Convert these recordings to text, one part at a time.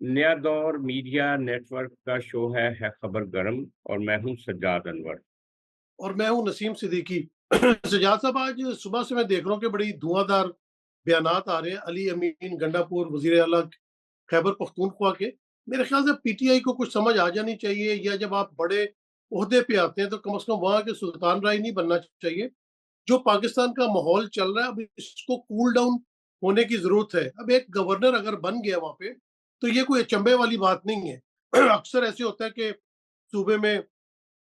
नया दौर media network का शो है खबर गरम। और मैं हूं सज्जाद अनवर। और मैं हूँ नसीम सिद्दीकी। सजाद साहब, आज सुबह से मैं देख रहा हूँ कि बड़ी धुआंधार बयानात आ रहे हैं अली अमीन गंडापुर वजीर आला खैबर पख्तूनख्वा के। मेरे ख्याल से पीटीआई को कुछ समझ आ जानी चाहिए, या जब आप बड़े ओहदे पे आते हैं तो कम से कम वहाँ के सुल्तान राय नहीं बनना चाहिए। जो पाकिस्तान का माहौल चल रहा है, अब इसको कूल डाउन होने की जरूरत है। अब एक गवर्नर अगर बन गया वहाँ पे, तो ये कोई अचंभे वाली बात नहीं है। अक्सर ऐसे होता है कि सूबे में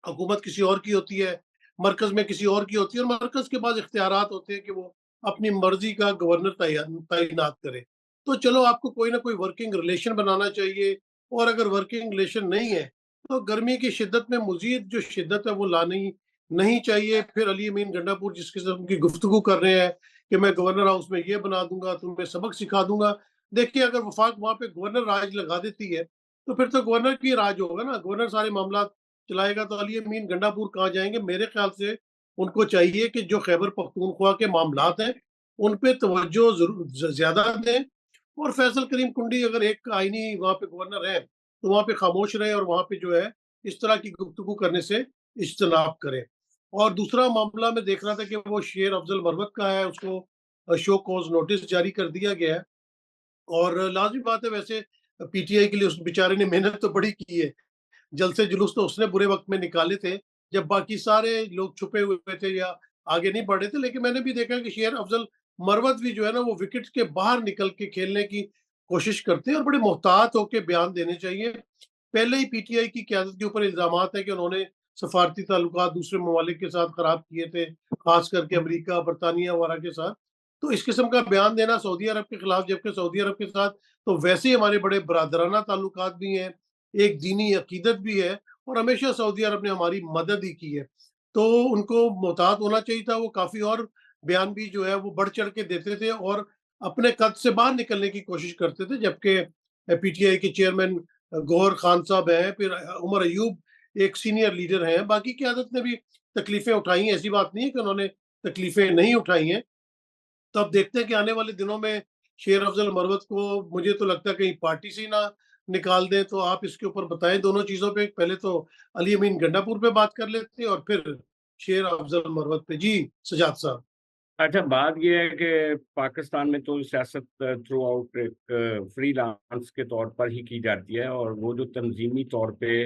हुकूमत किसी और की होती है, मरकज़ में किसी और की होती है, और मरकज़ के पास इख्तियारात होते हैं कि वो अपनी मर्ज़ी का गवर्नर तैनात करे। तो चलो, आपको कोई ना कोई वर्किंग रिलेशन बनाना चाहिए, और अगर वर्किंग रिलेशन नहीं है, तो गर्मी की शिद्दत में मज़ीद जो शिद्दत है वो लानी नहीं चाहिए। फिर अली अमीन गंडापुर जिस किस्म की गुफ्तगू कर रहे हैं कि मैं गवर्नर हाउस में ये बना दूँगा, तुम्हें सबक सिखा दूँगा। देखिए, अगर वफ़ाक वहाँ पे गवर्नर राज लगा देती है, तो फिर तो गवर्नर की राज होगा ना, गवर्नर सारे मामला चलाएगा, तो अली अमीन गंडापुर कहाँ जाएँगे? मेरे ख़्याल से उनको चाहिए कि जो खैबर पख्तूनख्वा के मामलात हैं, उन पे तवज्जो ज़रू ज़ ज़्यादा दें। और फैसल करीम कुंडी अगर एक आईनी वहाँ पे गवर्नर हैं, तो वहाँ पे खामोश रहें, और वहाँ पे जो है इस तरह की गुफ्तगू करने से इज्तनाब करें। और दूसरा मामला मैं देख रहा था कि वो शेर अफ़ज़ल मरवत का है, उसको शो कॉज़ नोटिस जारी कर दिया गया है। और लाज़मी बात है, वैसे पीटीआई के लिए उस बेचारे ने मेहनत तो बड़ी की है। जलसे जुलूस तो उसने बुरे वक़्त में निकाले थे, जब बाकी सारे लोग छुपे हुए थे या आगे नहीं बढ़े थे। लेकिन मैंने भी देखा कि शेर अफ़ज़ल मरवत भी जो है ना, वो विकेट के बाहर निकल के खेलने की कोशिश करते हैं, और बड़े मोहतात होके बयान देने चाहिए। पहले ही पीटीआई की क़यादत के ऊपर इल्ज़ामात है कि उन्होंने सफ़ारती ताल्लुकात दूसरे ममालिक के साथ ख़राब किए थे, ख़ास करके अमेरिका, बरतानिया वगैरह के साथ। तो इस किस्म का बयान देना सऊदी अरब के खिलाफ, जबकि सऊदी अरब के साथ तो वैसे ही हमारे बड़े बरादराना ताल्लुकात भी हैं, एक दीनी अकीदत भी है, और हमेशा सऊदी अरब ने हमारी मदद ही की है। तो उनको मोहतात होना चाहिए था। वो काफ़ी और बयान भी जो है वो बढ़-चढ़ के देते थे, और अपने कद से बाहर निकलने की कोशिश करते थे। जबकि पीटीआई के चेयरमैन गौहर खान साहब हैं, फिर उमर अय्यूब एक सीनियर लीडर हैं। बाकी क़यादत ने भी तकलीफ़ें उठाई हैं, ऐसी बात नहीं है कि उन्होंने तकलीफ़ें नहीं उठाई हैं। तो अब देखते हैं कि आने वाले दिनों में शेर अफ़ज़ल मरवत को, मुझे तो लगता है, कहीं पार्टी से ही ना निकाल दें। तो आप इसके ऊपर बताएँ दोनों चीज़ों पे। पहले तो अली अमीन गंडापुर पे बात कर लेते हैं, और फिर शेर अफ़ज़ल मरवत पे। जी, सजाद साहब। अच्छा, बात ये है कि पाकिस्तान में तो सियासत थ्रू आउट एक फ्रीलांस के तौर पर ही की जाती है, और वो जो तंजीमी तौर पे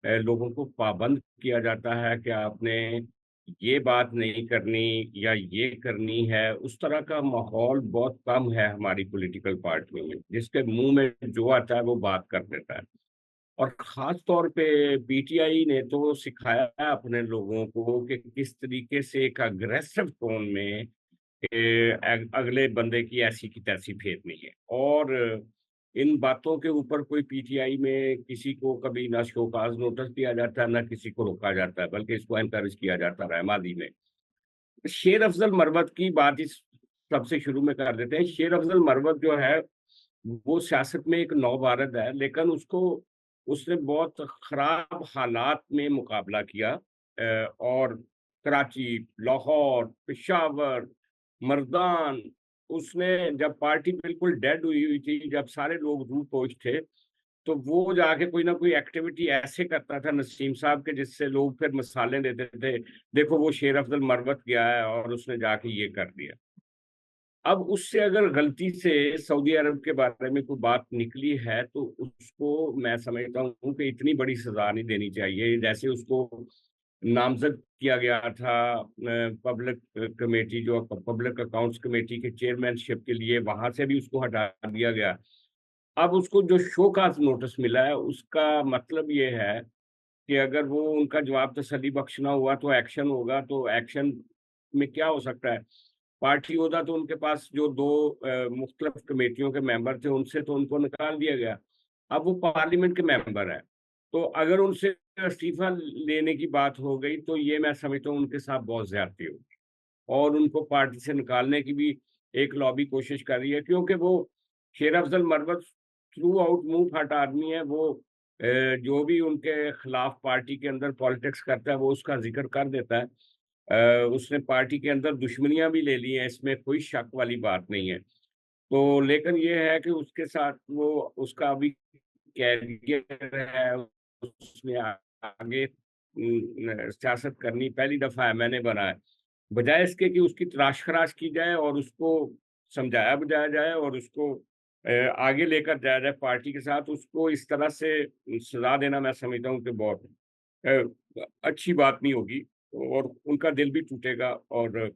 लोगों को पाबंद किया जाता है कि आपने ये बात नहीं करनी या ये करनी है, उस तरह का माहौल बहुत कम है हमारी पॉलिटिकल पार्टियों में। जिसके मुंह में जो आता है वो बात कर देता है। और ख़ास तौर पे पीटीआई ने तो सिखाया है अपने लोगों को कि किस तरीके से एक अग्रेसिव टोन में अगले बंदे की ऐसी की तैसी फेरनी है। और इन बातों के ऊपर कोई पीटीआई में किसी को कभी ना शोकाज नोटिस दिया जाता है, ना किसी को रोका जाता है, बल्कि इसको एनकरेज किया जाता है मादी में। शेर अफजल मरवत की बात इस सबसे शुरू में कर देते हैं। शेर अफजल मरवत जो है, वो सियासत में एक नौबारद है, लेकिन उसको उसने बहुत खराब हालात में मुकाबला किया। और कराची, लाहौर, पेशावर, मर्दान, उसने जब पार्टी बिल्कुल डेड हुई हुई थी, जब सारे लोग रूपोश थे, तो वो जाके कोई ना कोई एक्टिविटी ऐसे करता था नसीम साहब के, जिससे लोग फिर मिसालें देते थे, देखो वो शेर अफजल मरवत गया है और उसने जाके ये कर दिया। अब उससे अगर गलती से सऊदी अरब के बारे में कोई बात निकली है, तो उसको मैं समझता हूँ कि इतनी बड़ी सज़ा नहीं देनी चाहिए। जैसे उसको नामज़द किया गया था पब्लिक कमेटी, जो पब्लिक अकाउंट्स कमेटी के चेयरमैनशिप के लिए, वहाँ से भी उसको हटा दिया गया। अब उसको जो शो कॉज़ नोटिस मिला है, उसका मतलब ये है कि अगर वो उनका जवाब तसल्ली बख्श ना हुआ तो एक्शन होगा। तो एक्शन में क्या हो सकता है? पार्टी होता तो उनके पास जो 2 मुख्तलिफ कमेटियों के मेंबर थे, उनसे तो उनको निकाल दिया गया। अब वो पार्लियामेंट के मेंबर हैं। तो अगर उनसे इस्तीफ़ा लेने की बात हो गई, तो ये मैं समझता हूँ उनके साथ बहुत ज़्यादती होगी। और उनको पार्टी से निकालने की भी एक लॉबी कोशिश कर रही है, क्योंकि वो शेर अफ़ज़ल मरवत थ्रू आउट मुँह फट आदमी है। वो जो भी उनके खिलाफ पार्टी के अंदर पॉलिटिक्स करता है, वो उसका ज़िक्र कर देता है। उसने पार्टी के अंदर दुश्मनियाँ भी ले ली हैं, इसमें कोई शक वाली बात नहीं है। तो लेकिन ये है कि उसके साथ वो उसका अभी कैरियर है उसमें आगे सियासत करनी पहली दफा है, मैंने बना है, बजाय इसके कि उसकी तराश खराश की जाए और उसको समझाया बुझाया जाए और उसको आगे लेकर जाया जाए पार्टी के साथ, उसको इस तरह से सजा देना मैं समझता हूँ कि बहुत अच्छी बात नहीं होगी और उनका दिल भी टूटेगा और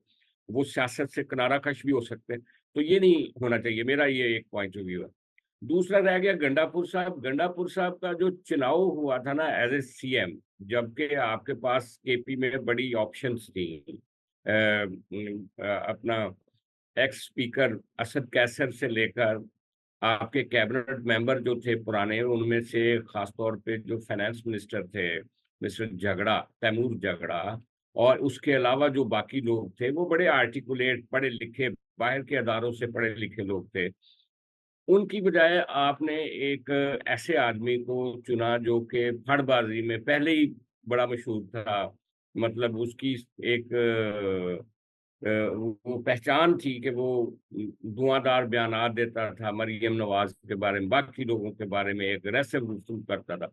वो सियासत से किनारा कश भी हो सकते हैं। तो ये नहीं होना चाहिए, मेरा ये एक पॉइंट ऑफ व्यू है। दूसरा रह गया गंडापुर साहब का जो चुनाव हुआ था ना एज ए सीएम, जबकि आपके पास केपी में बड़ी ऑप्शंस थी। अपना एक्स स्पीकर असद कैसर से लेकर आपके कैबिनेट मेंबर जो थे पुराने, उनमें से खासतौर पे जो फाइनेंस मिनिस्टर थे मिस्टर झगड़ा, तैमूर झगड़ा, और उसके अलावा जो बाकी लोग थे वो बड़े आर्टिकुलेट, पढ़े लिखे, बाहर के अदारों से पढ़े लिखे लोग थे। उनकी बजाय आपने एक ऐसे आदमी को चुना जो कि फड़बाजी में पहले ही बड़ा मशहूर था, मतलब उसकी एक वो पहचान थी कि वो धुआंधार बयानात देता था मरियम नवाज के बारे में, बाकी लोगों के बारे में एक अग्रेसिव गुफ्तगू करता था।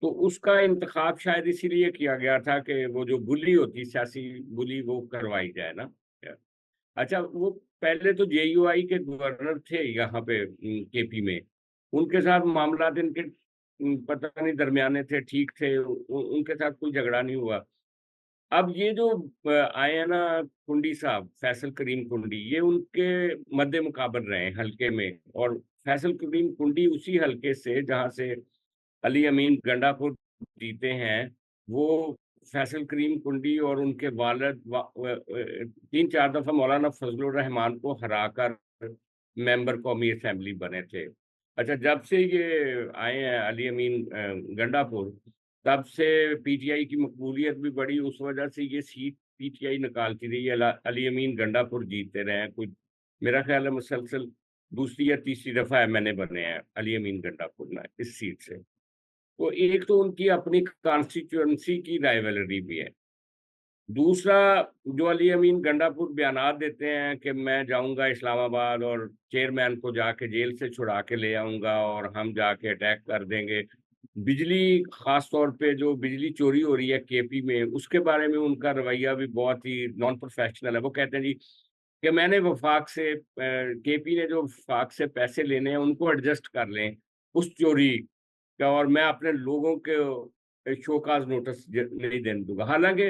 तो उसका इंतखाब शायद इसीलिए किया गया था कि वो जो बुली होती, सियासी बुली, वो करवाई जाए ना। अच्छा, वो पहले तो जेयूआई के गवर्नर थे यहाँ पे केपी में, उनके साथ मामला इनके पता नहीं दरमियाने थे, ठीक थे, उनके साथ कोई झगड़ा नहीं हुआ। अब ये जो आए हैं ना कुंडी साहब, फैसल करीम कुंडी, ये उनके मद्दे मुकाबल रहे हैं हल्के में, और फैसल करीम कुंडी उसी हल्के से जहाँ से अली अमीन गंडापुर जीते हैं, वो फैसल करीम कुंडी और उनके वालिद 3-4 दफा मौलाना फजलुर रहमान को हराकर मेंबर कौमी असेंबली बने थे। अच्छा, जब से ये आए हैं अली अमीन गंडापुर, तब से पीटीआई की मकबूलियत भी बढ़ी, उस वजह से ये सीट पीटीआई निकालती रही है, अली अमीन गंडापुर जीतते रहे हैं। कुछ मेरा ख्याल है मुसलसल दूसरी या तीसरी दफा एमएनए बने हैं अली अमीन गंडापुर में इस सीट से। तो एक तो उनकी अपनी कॉन्स्टिट्यूएंसी की राइवलरी भी है। दूसरा, जो अली अमीन गंडापुर बयानात देते हैं कि मैं जाऊंगा इस्लामाबाद और चेयरमैन को जाके जेल से छुड़ा के ले आऊंगा और हम जाके अटैक कर देंगे। बिजली, खास तौर पे जो बिजली चोरी हो रही है केपी में, उसके बारे में उनका रवैया भी बहुत ही नॉन प्रोफेशनल है। वो कहते हैं जी कि मैंने वफाक से, केपी ने जो वफाक से पैसे लेने हैं उनको एडजस्ट कर लें उस चोरी का, और मैं अपने लोगों के शोकाज नोटिस नहीं देने दूंगा। हालांकि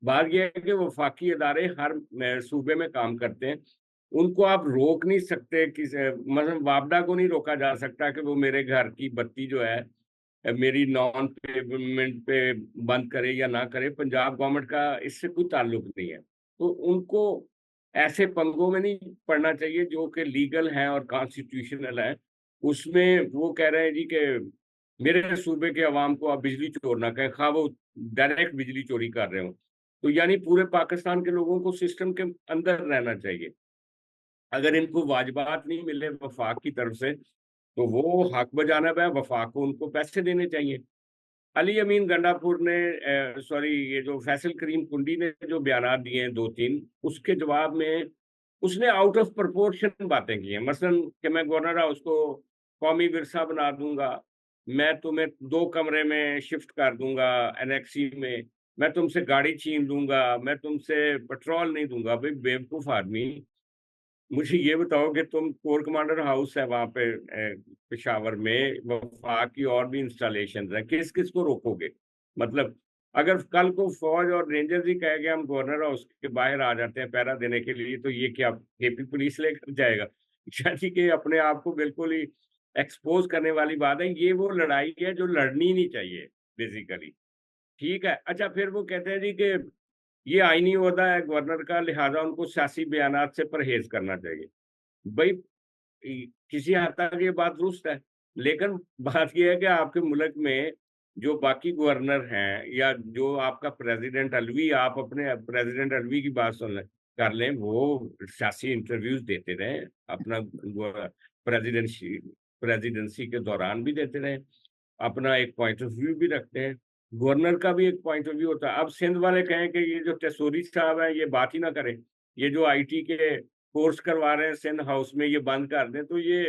बात यह है कि वफाकी अदारे हर सूबे में काम करते हैं, उनको आप रोक नहीं सकते। मतलब वापडा को नहीं रोका जा सकता कि वो मेरे घर की बत्ती जो है मेरी नॉन पेमेंट पे बंद करे या ना करे। पंजाब गवर्नमेंट का इससे कोई ताल्लुक नहीं है। तो उनको ऐसे पंगों में नहीं पड़ना चाहिए जो कि लीगल हैं और कॉन्स्टिट्यूशनल हैं। उसमें वो कह रहे हैं जी कि मेरे सूबे के अवाम को आप बिजली चोर ना कहें, खा वो डायरेक्ट बिजली चोरी कर रहे हो। तो यानी पूरे पाकिस्तान के लोगों को सिस्टम के अंदर रहना चाहिए। अगर इनको वाजबात नहीं मिले वफाक की तरफ से, तो वो हक बजाना है, वफाक को उनको पैसे देने चाहिए। अली अमीन गंडापुर ने, सॉरी, ये जो फैसल करीम कुंडी ने जो बयानात दिए हैं 2-3, उसके जवाब में उसने आउट ऑफ प्रोपोर्शन बातें की हैं। मसलन कि मैं गवर्नर हाउस को कौमी विरसा बना दूंगा, मैं तुम्हें 2 कमरे में शिफ्ट कर दूंगा एनेक्सी में, मैं तुमसे गाड़ी छीन लूंगा, मैं तुमसे पेट्रोल नहीं दूंगा। भाई बेवकूफ आदमी, मुझे ये बताओ कि तुम कोर कमांडर हाउस है वहां पे पेशावर में, वफाक की और भी इंस्टॉलेशन है, किस किस को रोकोगे? मतलब अगर कल को फौज और रेंजर्स ही कहे कि हम गवर्नर हाउस के बाहर आ जाते हैं पहरा देने के लिए, तो ये क्या केपी पुलिस लेकर जाएगा? यानी कि अपने आप को बिल्कुल ही एक्सपोज करने वाली बात है। ये वो लड़ाई है जो लड़नी नहीं चाहिए बेसिकली। ठीक है। अच्छा, फिर वो कहते हैं जी कि ये आईनी ओहदा है गवर्नर का, लिहाजा उनको सियासी बयानात से परहेज करना चाहिए। भाई, किसी हद तक ये बात दुरुस्त है, लेकिन बात ये है कि आपके मुल्क में जो बाकी गवर्नर हैं या जो आपका प्रेसिडेंट अलवी, आप अपने प्रेसिडेंट अलवी की बात सुन लें, कर लें, वो सियासी इंटरव्यूज देते रहे, अपना प्रेसिडेंसी प्रेसिडेंसी के दौरान भी देते रहे, अपना एक पॉइंट ऑफ व्यू भी रखते हैं। गवर्नर का भी एक पॉइंट ऑफ व्यू होता है। अब सिंध वाले कहें कि ये जो टेसोरी साहब है ये बात ही ना करें, ये जो आईटी के कोर्स करवा रहे हैं सिंध हाउस में ये बंद कर दें, तो ये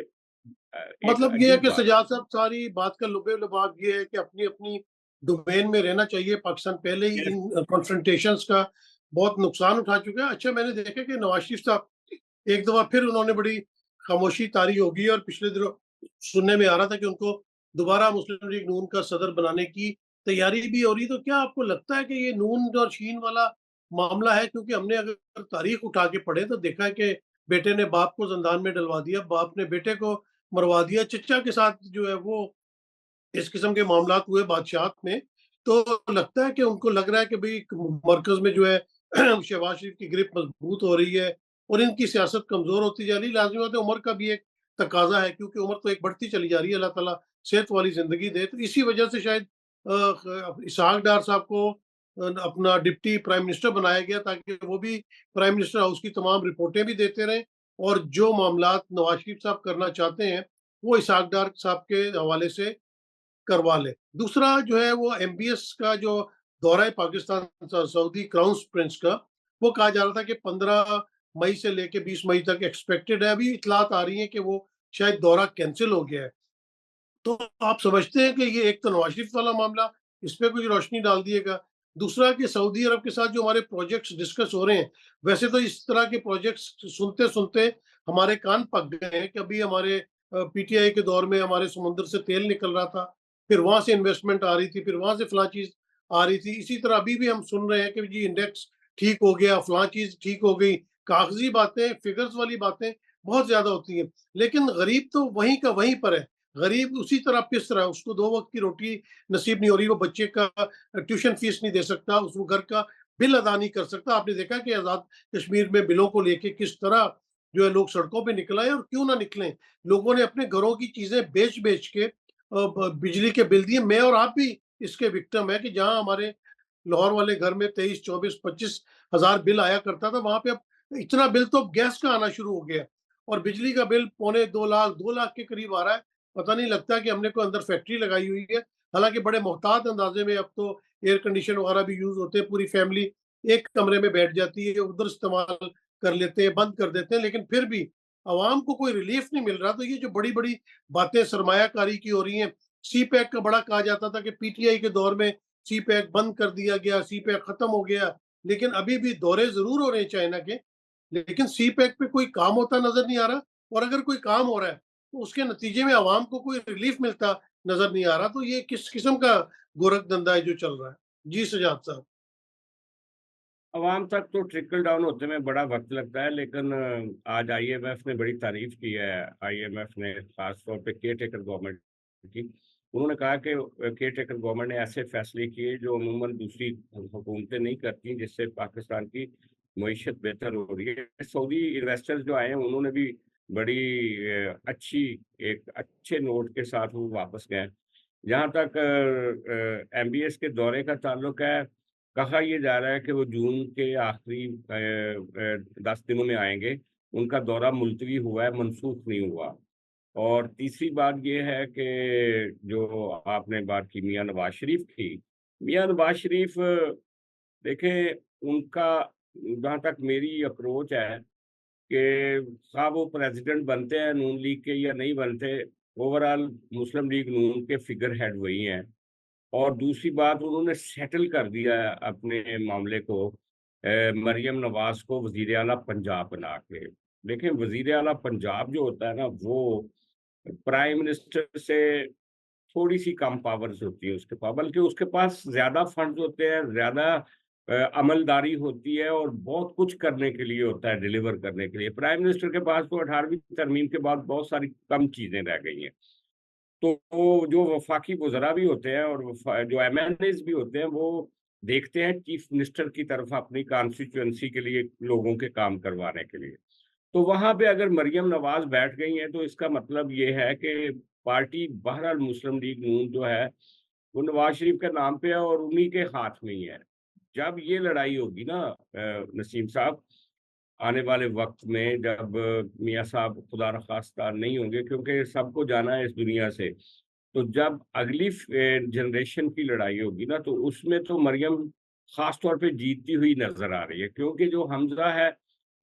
एक मतलब ये है अजीब कि बात। सजाद साहब सारी बात का लुबे लुभाग ये है कि अपनी अपनी डोमेन में रहना चाहिए। पाकिस्तान पहले ही यस। इन कॉन्फ्रंटेशंस का बहुत नुकसान उठा चुका है। अच्छा, मैंने देखा कि नवाज शरीफ साहब एक दफा फिर उन्होंने बड़ी खामोशी तारी होगी, और पिछले दिनों सुनने में आ रहा था कि उनको दोबारा मुस्लिम लीग नून का सदर बनाने की तैयारी भी हो रही। तो क्या आपको लगता है कि ये नून और शीन वाला मामला है? क्योंकि हमने अगर तारीख उठा के पढ़े तो देखा है कि बेटे ने बाप को जिंदान में डलवा दिया, बाप ने बेटे को मरवा दिया, चचा के साथ जो है वो इस किस्म के मामलात हुए बादशाहत में। तो लगता है कि उनको लग रहा है कि भाई मरकज में जो है शहबाज शरीफ की ग्रिप मजबूत हो रही है और इनकी सियासत कमजोर होती जा रही है। लाजमी बात है, उम्र का भी एक तकाजा है, क्योंकि उम्र तो एक बढ़ती चली जा रही है। अल्लाह ताला सेहत वाली जिंदगी दे। तो इसी वजह से शायद इसहाक डार साहब को अपना डिप्टी प्राइम मिनिस्टर बनाया गया, ताकि वो भी प्राइम मिनिस्टर हाउस की तमाम रिपोर्टें भी देते रहें, और जो मामलात नवाज शरीफ साहब करना चाहते हैं वो इसहाक डार साहब के हवाले से करवा ले। दूसरा जो है वो एमबीएस का जो दौरा है पाकिस्तान सऊदी क्राउन प्रिंस का, वो कहा जा रहा था कि 15 मई से लेके 20 मई तक एक्सपेक्टेड है। अभी इतलात आ रही है कि वो शायद दौरा कैंसिल हो गया है। तो आप समझते हैं कि ये एक तो नवाज शरीफ वाला मामला, इस पे कुछ रोशनी डाल दिएगा। दूसरा कि सऊदी अरब के साथ जो हमारे प्रोजेक्ट्स डिस्कस हो रहे हैं, वैसे तो इस तरह के प्रोजेक्ट्स सुनते सुनते हमारे कान पक गए हैं कि अभी हमारे पीटीआई के दौर में हमारे समुद्र से तेल निकल रहा था, फिर वहां से इन्वेस्टमेंट आ रही थी, फिर वहां से फलां चीज आ रही थी। इसी तरह अभी भी हम सुन रहे हैं कि जी इंडेक्स ठीक हो गया, फलां चीज ठीक हो गई। कागजी बातें, फिगर्स वाली बातें बहुत ज्यादा होती हैं, लेकिन गरीब तो वहीं का वहीं पर है। गरीब उसी तरह पिस रहा है, उसको 2 वक़्त की रोटी नसीब नहीं हो रही, वो बच्चे का ट्यूशन फीस नहीं दे सकता, उसको घर का बिल अदा नहीं कर सकता। आपने देखा कि आज़ाद कश्मीर में बिलों को लेके किस तरह जो है लोग सड़कों पे निकल आए, और क्यों ना निकलें। लोगों ने अपने घरों की चीज़ें बेच-बेच के ब बिजली के बिल दिए। मैं और आप भी इसके विक्टिम हैं कि जहाँ हमारे लाहौर वाले घर में 23, 24, 25 हज़ार बिल आया करता था, वहाँ पे अब इतना बिल तो अब गैस का आना शुरू हो गया, और बिजली का बिल पौने 2 लाख, 2 लाख के करीब आ रहा है। पता नहीं लगता कि हमने कोई अंदर फैक्ट्री लगाई हुई है। हालाँकि बड़े मोहतात अंदाज़े में अब तो एयर कंडीशन वगैरह भी यूज़ होते हैं, पूरी फैमिली एक कमरे में बैठ जाती है, उधर इस्तेमाल कर लेते हैं, बंद कर देते हैं, लेकिन फिर भी अवाम को कोई रिलीफ नहीं मिल रहा। तो ये जो बड़ी-बड़ी बातें सरमायाकारी की हो रही हैं, सी-पैक का बड़ा कहा जाता था कि पीटीआई के दौर में सी-पैक बंद कर दिया गया, सी-पैक खत्म हो गया, लेकिन अभी भी दौरे ज़रूर हो रहे हैं चाइना के, लेकिन सी-पैक पे कोई काम होता नज़र नहीं आ रहा। और अगर कोई काम हो रहा है, तो उसके नतीजे में आवाम को कोई रिलीफ मिलता नज़र नहीं आ रहा। तो ये किस किस्म का गोरखधंधा है जो चल रहा है? जी सजाद साहब। अवाम तक तो ट्रिकल डाउन होते में बड़ा वक्त लगता है, लेकिन आज आईएमएफ ने बड़ी तारीफ की है। आईएमएफ ने खास तौर पे केयर टेकर गवर्नमेंट की। उन्होंने कहा कि केयर टेकर गवर्नमेंट ने ऐसे फैसले किए जो अमूमन दूसरी हुकूमतें नहीं करती, जिससे पाकिस्तान की मईशत बेहतर हो रही है। सऊदी इन्वेस्टर्स जो आए हैं उन्होंने भी बड़ी अच्छी, एक अच्छे नोट के साथ वो वापस गए। जहाँ तक एमबीएस के दौरे का ताल्लुक है, कहा यह जा रहा है कि वो जून के आखिरी 10 दिनों में आएंगे। उनका दौरा मुलतवी हुआ है, मनसूख नहीं हुआ। और तीसरी बात ये है कि जो आपने बात की मियाँ नवाज शरीफ की, मियाँ नवाज शरीफ देखें, उनका जहाँ तक मेरी अप्रोच है कि खा वो प्रेसिडेंट बनते हैं नून लीग के या नहीं बनते, ओवरऑल मुस्लिम लीग नून के फिगर हेड वही हैं। और दूसरी बात, उन्होंने सेटल कर दिया है अपने मामले को, मरियम नवाज को वजीर आला पंजाब बना के। देखें, वजीर आला पंजाब जो होता है ना, वो प्राइम मिनिस्टर से थोड़ी सी कम पावर्स होती है उसके पास, बल्कि उसके पास ज्यादा फंड्स होते हैं, ज्यादा अमलदारी होती है, और बहुत कुछ करने के लिए होता है, डिलीवर करने के लिए। प्राइम मिनिस्टर के पास तो 18वीं तरमीम के बाद बहुत सारी कम चीजें रह गई हैं। तो जो वफाकी वज़रा भी होते हैं और जो एमएनएज़ भी होते हैं, वो देखते हैं चीफ मिनिस्टर की तरफ अपनी कॉन्स्टिट्यूएंसी के लिए लोगों के काम करवाने के लिए। तो वहाँ पे अगर मरियम नवाज़ बैठ गई हैं, तो इसका मतलब ये है कि पार्टी बहरहाल मुस्लिम लीग नून जो है, वो नवाज़ शरीफ के नाम पे है और उन्हीं के हाथ में ही है। जब ये लड़ाई होगी ना नसीम साहब, आने वाले वक्त में जब मियाँ साहब खुदा न खास्ता नहीं होंगे, क्योंकि सबको जाना है इस दुनिया से, तो जब अगली जनरेशन की लड़ाई होगी ना, तो उसमें तो मरियम खास तौर पे जीतती हुई नजर आ रही है। क्योंकि जो हमजा है,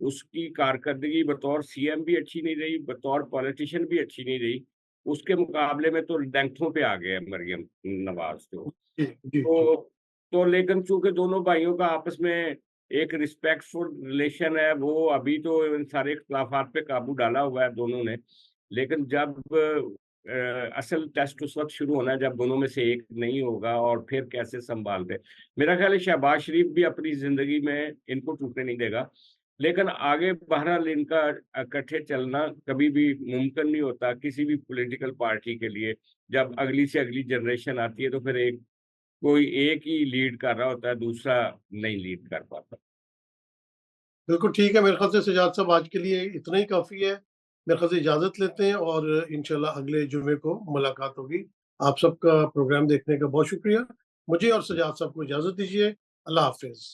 उसकी कारकर्दगी बतौर सीएम भी अच्छी नहीं रही, बतौर पॉलिटिशियन भी अच्छी नहीं रही। उसके मुकाबले में तो लैंगथों पे आ गए हैं मरियम नवाज तो। जी, जी, जी। तो तो लेकिन चूंकि दोनों भाइयों का आपस में एक रिस्पेक्टफुल रिलेशन है, वो अभी तो इन सारे इख्तलाफात पे काबू डाला हुआ है दोनों ने। लेकिन जब असल टेस्ट उस वक्त शुरू होना है जब दोनों में से एक नहीं होगा, और फिर कैसे संभाल दे। मेरा ख्याल है शहबाज शरीफ भी अपनी जिंदगी में इनको टूटने नहीं देगा, लेकिन आगे बहरहाल इनका इकट्ठे चलना कभी भी मुमकिन नहीं होता किसी भी पॉलिटिकल पार्टी के लिए। जब अगली से अगली जनरेशन आती है तो फिर कोई एक ही लीड कर रहा होता है, दूसरा नहीं लीड कर पाता। बिल्कुल ठीक है, मेरे ख़्याल से सजाद साहब आज के लिए इतना ही काफ़ी है। मेरे ख़्याल से इजाज़त लेते हैं और इंशाल्लाह अगले जुमे को मुलाकात होगी। आप सबका प्रोग्राम देखने का बहुत शुक्रिया। मुझे और सजाद साहब को इजाज़त दीजिए। अल्लाह हाफ़िज़।